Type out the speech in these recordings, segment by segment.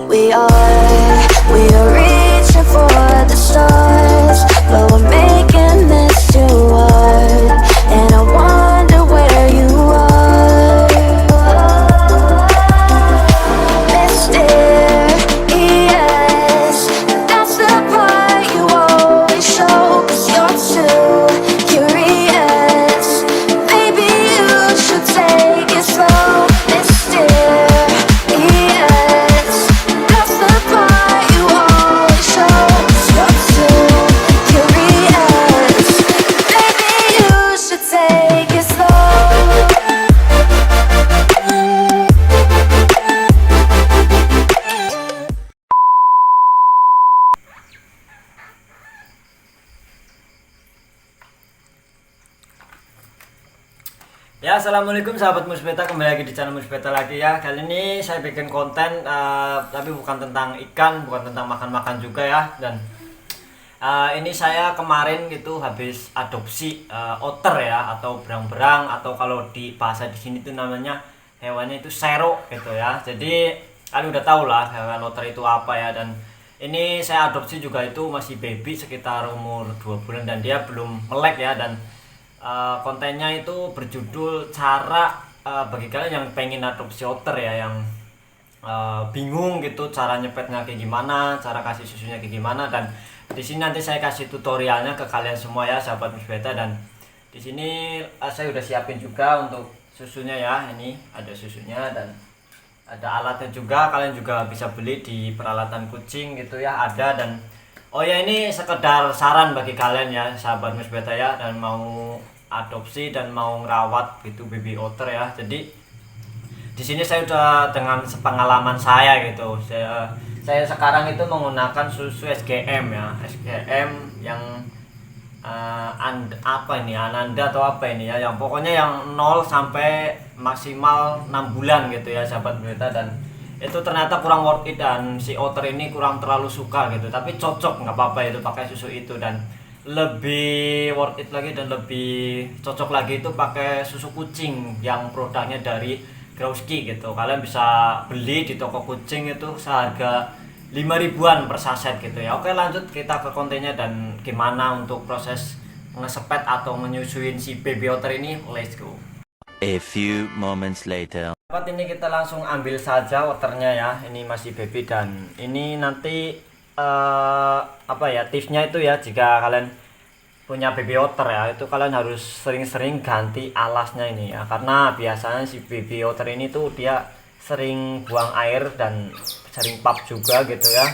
We are reaching for the stars, but we're making this too hard. And I wonder where you are, mysterious. That's the part you always show, 'cause you're too curious. Maybe you should take it slow, mysterious. That's the part you always show, 'cause you're too curious. Maybe you should take it slow. Ya, assalamualaikum sahabat Musbeta, kembali lagi di channel Musbeta lagi ya. Kali ini saya bikin konten tapi bukan tentang ikan, bukan tentang makan-makan juga ya. Dan ini saya kemarin gitu habis adopsi otter ya, atau berang-berang, atau kalau di bahasa di sini tuh namanya hewannya itu sero gitu ya. Jadi kalian udah tahu lah hewan otter itu apa ya. Dan ini saya adopsi juga itu masih baby, sekitar umur 2 bulan, dan dia belum melek ya. Dan kontennya itu berjudul cara bagi kalian yang pengen adopsi otter ya, yang bingung gitu cara nyepetnya kayak gimana, cara kasih susunya kayak gimana. Dan di sini nanti saya kasih tutorialnya ke kalian semua ya sahabat Musbeta. Dan di sini saya udah siapin juga untuk susunya ya. Ini ada susunya dan ada alatnya juga, kalian juga bisa beli di peralatan kucing gitu ya, ada. Dan oh ya, ini sekedar saran bagi kalian ya sahabat Musbeta ya, dan mau adopsi dan mau ngerawat gitu baby otter ya. Jadi di sini saya udah dengan sepengalaman saya gitu. Saya sekarang itu menggunakan susu SGM ya, SGM yang apa ini, Ananda atau apa ini ya, yang pokoknya yang 0 sampai maksimal 6 bulan gitu ya sahabat Musbeta. Dan itu ternyata kurang worth it, dan si otter ini kurang terlalu suka gitu, tapi cocok, nggak apa-apa itu pakai susu itu. Dan lebih worth it lagi dan lebih cocok lagi itu pakai susu kucing yang produknya dari Growski gitu. Kalian bisa beli di toko kucing itu seharga 5 ribuan per saset gitu ya. Oke, lanjut kita ke kontennya dan gimana untuk proses ngesepet atau menyusuin si baby otter ini. Let's go. A few moments later. Sahabat, ini kita langsung ambil saja otternya ya. Ini masih baby, dan ini nanti apa ya, tipsnya itu ya, jika kalian punya baby otter ya, itu kalian harus sering-sering ganti alasnya ini ya, karena biasanya si baby otter ini tuh dia sering buang air dan sering pap juga gitu ya,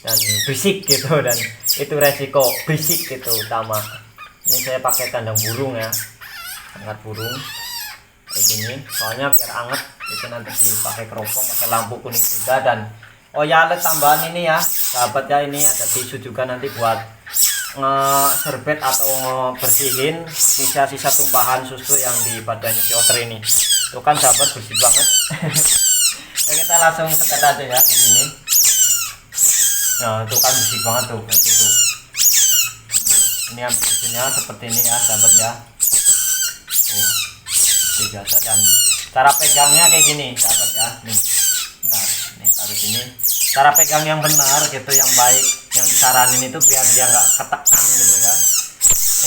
dan berisik gitu. Dan itu resiko berisik gitu utama. Ini saya pakai kandang burung ya, angkat burung kayak gini, soalnya biar anget itu. Nanti dipakai keropong, pakai lampu kuning juga. Dan oh ya, ada tambahan ini ya sahabat ya, ini ada tisu juga nanti buat nge-serbet atau ngebersihin sisa-sisa tumpahan susu yang di badannya si otter ini. Tuh kan sahabat, bersih banget. Ya, kita langsung sekat aja ya kayak gini. Nah, itu kan bersih banget tuh kayak gitu. Ini ambil susunya seperti ini ya sahabat ya. Biasa. Dan cara pegangnya kayak gini sahabat ya. Nih, nah, nih taruh sini. Cara pegang yang benar gitu, yang baik, yang disaranin itu biar dia nggak ketekan gitu ya.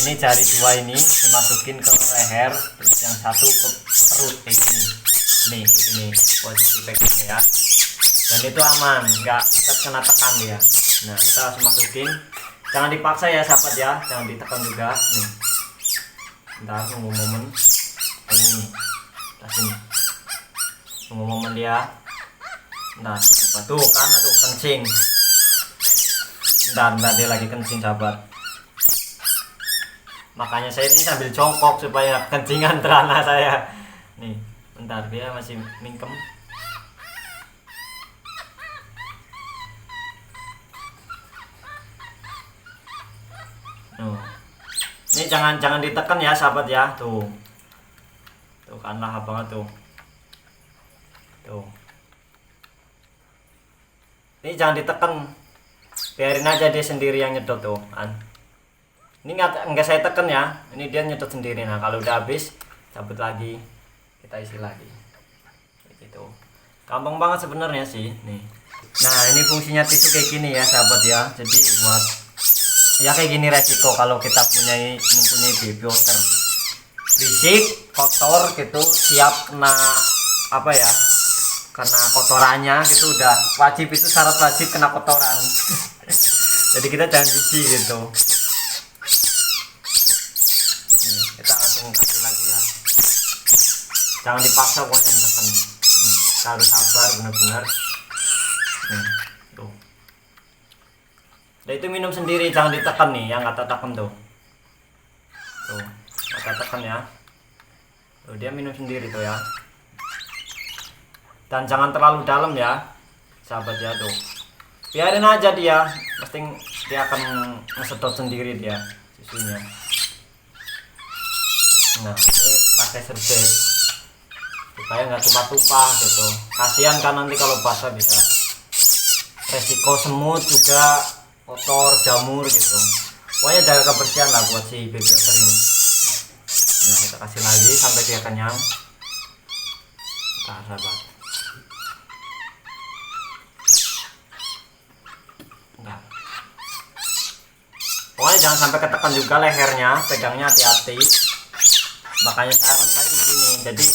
Ini jari 2 ini dimasukin ke leher, terus yang satu ke perut kayak gini. Nih, ini posisi pegangnya ya. Dan itu aman, nggak kena tekan dia. Nah, kita langsung masukin. Jangan dipaksa ya sahabat ya, jangan ditekan juga. Nih, bentar, tunggu momen. Ini sini, tunggu momen dia. Nah, tuh kan, aduh kencing. Bentar dia lagi kencing sahabat. Makanya saya ini sambil jongkok supaya kencingan terana saya. Nih, bentar, dia masih mingkem. Ini jangan ditekan ya sahabat ya. Tuh kan lahap banget tuh. Ini jangan ditekan, biarin aja dia sendiri yang nyedot tuh kan. Ini enggak saya tekan ya, ini dia nyedot sendiri. Nah, kalau udah habis cabut lagi, kita isi lagi gitu. Gampang banget sebenarnya sih nih. Nah ini fungsinya tisu kayak gini ya sahabat ya, jadi buat ya kayak gini resiko kalau kita mempunyai baby otter, berisik, kotor gitu, siap kena apa ya, kena kotorannya gitu, udah wajib, itu syarat wajib kena kotoran. Jadi kita jangan cuci gitu. Nih, kita langsung kasih lagi ya, jangan dipaksa pokoknya tekan. Kita harus sabar benar-benar. Tuh. Nah itu minum sendiri, jangan ditekan nih, yang kata tekan tuh. Tuh, kata tekan ya. Tuh, dia minum sendiri tuh ya. Dan jangan terlalu dalam ya, sahabat ya tuh. Biarin aja dia, pasti dia akan ngesedot sendiri dia susunya. Nah, ini pakai serbet supaya nggak tumpah-tumpah gitu. Kasihan kan nanti kalau basah bisa resiko semut juga, kotor, jamur gitu. Pokoknya jaga kebersihan lah buat si baby otter ini. Nah kita kasih lagi sampai dia kenyang. Nah sahabat, nah. Pokoknya jangan sampai ketekan juga lehernya, pegangnya hati-hati. Makanya saran saya di sini, jadi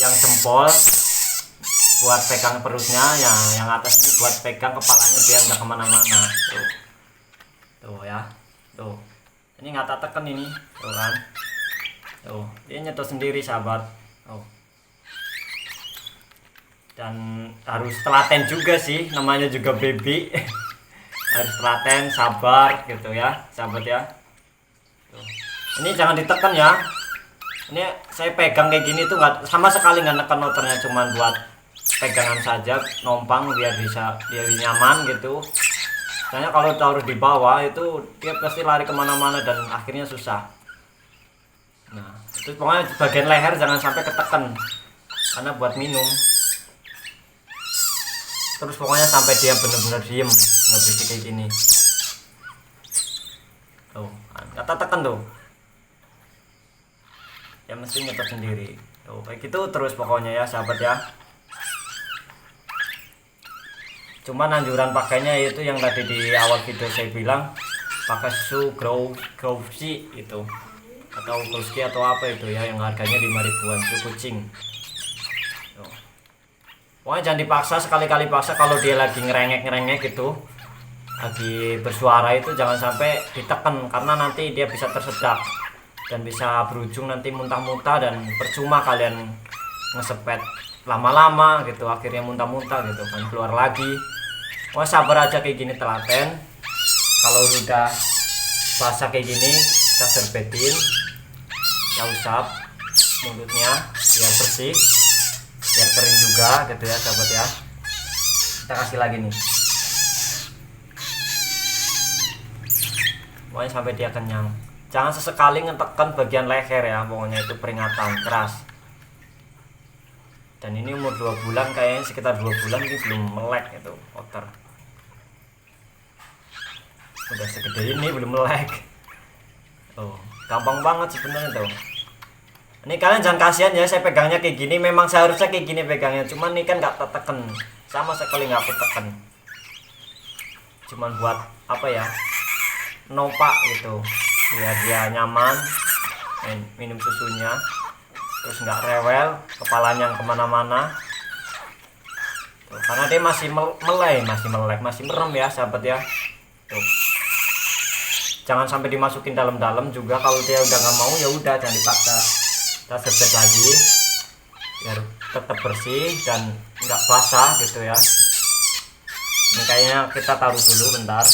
yang jempol buat pegang perutnya, yang atas ini buat pegang kepalanya biar nggak kemana-mana. Tuh ya, tuh ini nggak tak tekan ini, tuh kan, tuh dia nyetok sendiri sahabat. Dan harus telaten juga sih, namanya juga baby. Harus telaten, sabar gitu ya sahabat ya. Tuh. Ini jangan ditekan ya, ini saya pegang kayak gini tuh nggak sama sekali nggak neken motornya, cuman buat pegangan saja, nompang biar bisa dia nyaman gitu. Soalnya kalau taruh di bawah itu dia pasti lari kemana-mana dan akhirnya susah. Nah itu pokoknya bagian leher jangan sampai ketekan karena buat minum. Terus pokoknya sampai dia benar-benar diem, nggak berisik kayak gini. Tuh kata tekan tuh ya, mesti nyetok sendiri. Tuh kayak gitu terus pokoknya ya sahabat ya. Cuman anjuran pakainya itu yang tadi di awal video saya bilang, pakai susu Growsy itu atau Growsy atau apa itu ya, yang harganya 5 ribuan, susu kucing. Tuh. Pokoknya jangan dipaksa, sekali-kali paksa kalau dia lagi ngerengek gitu, lagi bersuara itu jangan sampai ditekan karena nanti dia bisa tersedak dan bisa berujung nanti muntah-muntah dan percuma kalian ngesepet lama-lama gitu, akhirnya muntah-muntah gitu kan, keluar lagi. Wah sabar aja kayak gini, telaten. Kalau udah basah kayak gini kita serbetin, kita usap mulutnya biar bersih, biar kering juga gitu ya sahabat ya. Kita kasih lagi nih, pokoknya sampai dia kenyang. Jangan sesekali ngetekan bagian leher ya, pokoknya itu peringatan keras. Dan ini umur 2 bulan, kayaknya sekitar 2 bulan ini belum melek itu otter. Udah segede ini belum melek. Oh, gampang banget sebenarnya tuh. Ini kalian jangan kasihan ya, saya pegangnya kayak gini, memang seharusnya kayak gini pegangnya, cuman ini kan nggak tekan, sama sekali nggak aku tekan. Cuman buat apa ya, nompak gitu, biar dia nyaman minum susunya, terus nggak rewel, kepalanya kemana-mana. Tuh, karena dia masih melek, masih merem ya sahabat ya. Tuh. Jangan sampai dimasukin dalam-dalam juga, kalau dia udah nggak mau ya udah jangan dipaksa. Kita sebet lagi biar tetap bersih dan nggak basah gitu ya. Ini kayaknya kita taruh dulu bentar.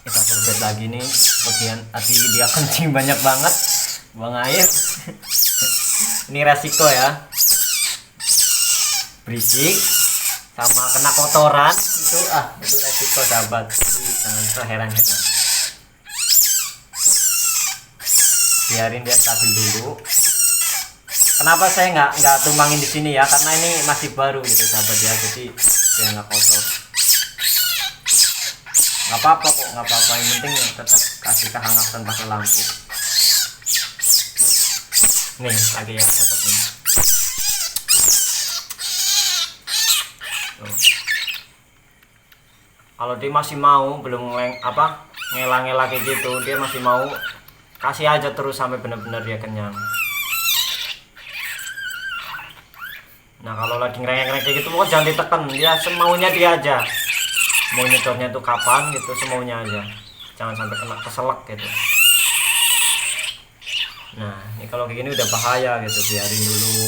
Kita sebet lagi nih, bagian hati dia kencing banyak banget, buang air. Ini resiko ya, berisik sama kena kotoran itu, itu resiko sahabat. Jadi jangan terheran-heran, biarin dia stabil dulu. Kenapa saya nggak tumbangin di sini ya, karena ini masih baru gitu sahabat ya, jadi dia nggak kotor. Nggak apa-apa kok, nggak apa-apa, yang penting tetap kasih kehangatan pakai lampu. Nih lagi ya sahabat nih. Kalau dia masih mau belum ngelang-ngelang kayak gitu, dia masih mau, kasih aja terus sampai benar-benar dia kenyang. Nah kalau lagi ngerengek kayak gitu pokoknya jangan ditekan, dia semaunya dia aja, mau nyedotnya tuh kapan gitu, semaunya aja, jangan sampai kena keselak gitu. Nah ini kalau kayak gini udah bahaya gitu, biarin dulu,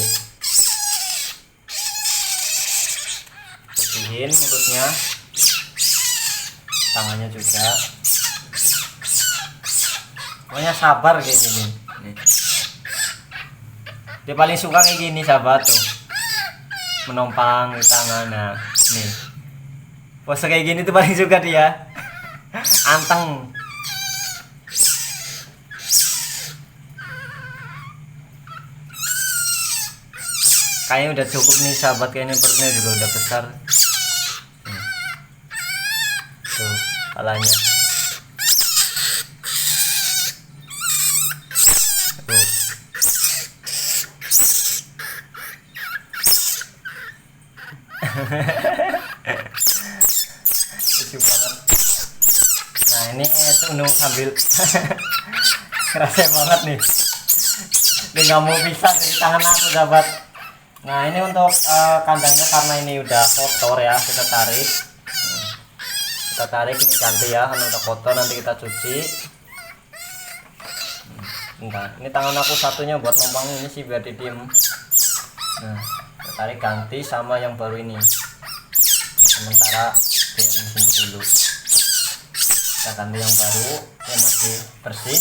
bersihin mulutnya, tangannya juga, pokoknya sabar kayak gini. Nih. Dia paling suka kayak gini sahabat tuh, menompang di tangan. Nah nih pose kayak gini tuh paling suka dia. Anteng. Kayaknya udah cukup nih sahabat, kayaknya perutnya juga udah besar. Tuh kepalanya tuh. Lucu banget. Nah ini Sunu sambil kerasa banget nih, dia nggak mau pisah dari tangan aku sahabat. Nah ini untuk kandangnya, karena ini udah kotor ya, kita tarik ini ganti ya, karena udah kotor, nanti kita cuci. Bentar, ini tangan aku satunya buat numpang ini sih biar diem. Nah kita tarik ganti sama yang baru ini, sementara biarin sini dulu, kita ganti yang baru yang masih bersih.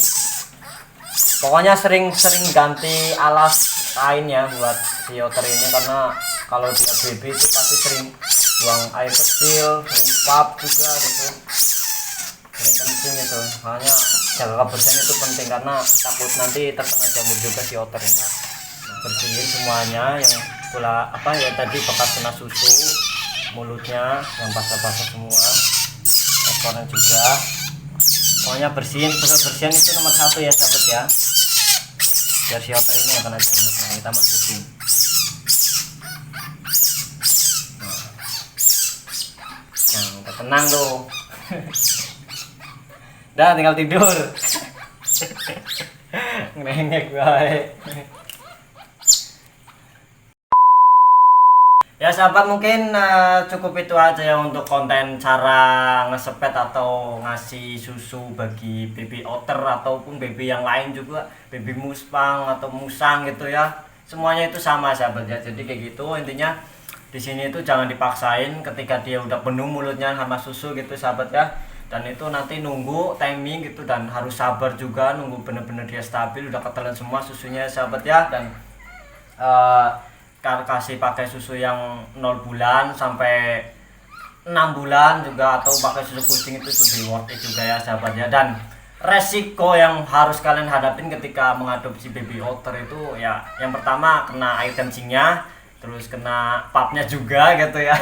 Pokoknya sering-sering ganti alas kain ya buat si otter ini, karena kalau dia baby itu pasti sering buang air kecil, sering pap juga gitu, sering kencing gitu. Makanya jaga kebersihan itu penting, karena takut nanti terkena jamur juga si otter ini. Nah, bersihin semuanya yang pula ya tadi bekas kena susu, mulutnya yang basah-basah semua, ekornya juga. Pokoknya bersihan itu nomor 1 ya sahabat ya, biar si otter ini yang kena jamur. Nah kita masukin. Nah udah tenang tuh. Udah tinggal tidur. Ngerengek baik. Ya sahabat, mungkin cukup itu aja ya untuk konten cara ngesepet atau ngasih susu bagi baby otter ataupun baby yang lain juga, baby muspang atau musang gitu ya. Semuanya itu sama sahabat ya. Jadi kayak gitu intinya, di sini itu jangan dipaksain ketika dia udah penuh mulutnya sama susu gitu sahabat ya. Dan itu nanti nunggu timing gitu, dan harus sabar juga nunggu bener-bener dia stabil, udah ketelan semua susunya sahabat ya. Dan kasih pakai susu yang 0 bulan sampai 6 bulan juga, atau pakai susu kucing itu lebih worth it juga ya sahabat ya. Dan resiko yang harus kalian hadapin ketika mengadopsi baby otter itu ya, yang pertama kena air kencingnya, terus kena papnya juga gitu ya.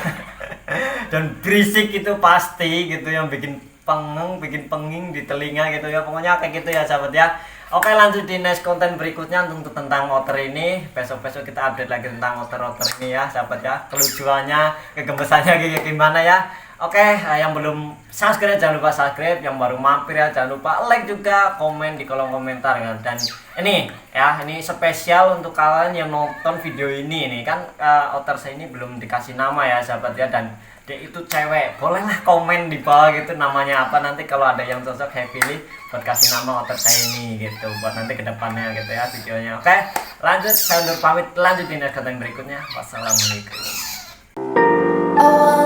Dan berisik itu pasti gitu, yang bikin penging di telinga gitu ya. Pokoknya kayak gitu ya sahabat ya. Oke, lanjut di next konten berikutnya untuk tentang otter ini. Besok-besok kita update lagi tentang otter-otter ini ya sahabat ya, kelucuannya, kegemesannya kayak gimana ya. Oke, yang belum subscribe jangan lupa subscribe, yang baru mampir ya jangan lupa like juga, komen di kolom komentar ya. Dan ini ya, ini spesial untuk kalian yang nonton video ini kan otter saya ini belum dikasih nama ya sahabat ya, dan dia itu cewek. Bolehlah komen di bawah gitu namanya apa, nanti kalau ada yang cocok saya pilih buat kasih nama otter saya ini gitu, buat nanti kedepannya gitu ya videonya. Oke, lanjut, saya undur pamit, lanjut di next konten berikutnya. Wassalamualaikum. Oh,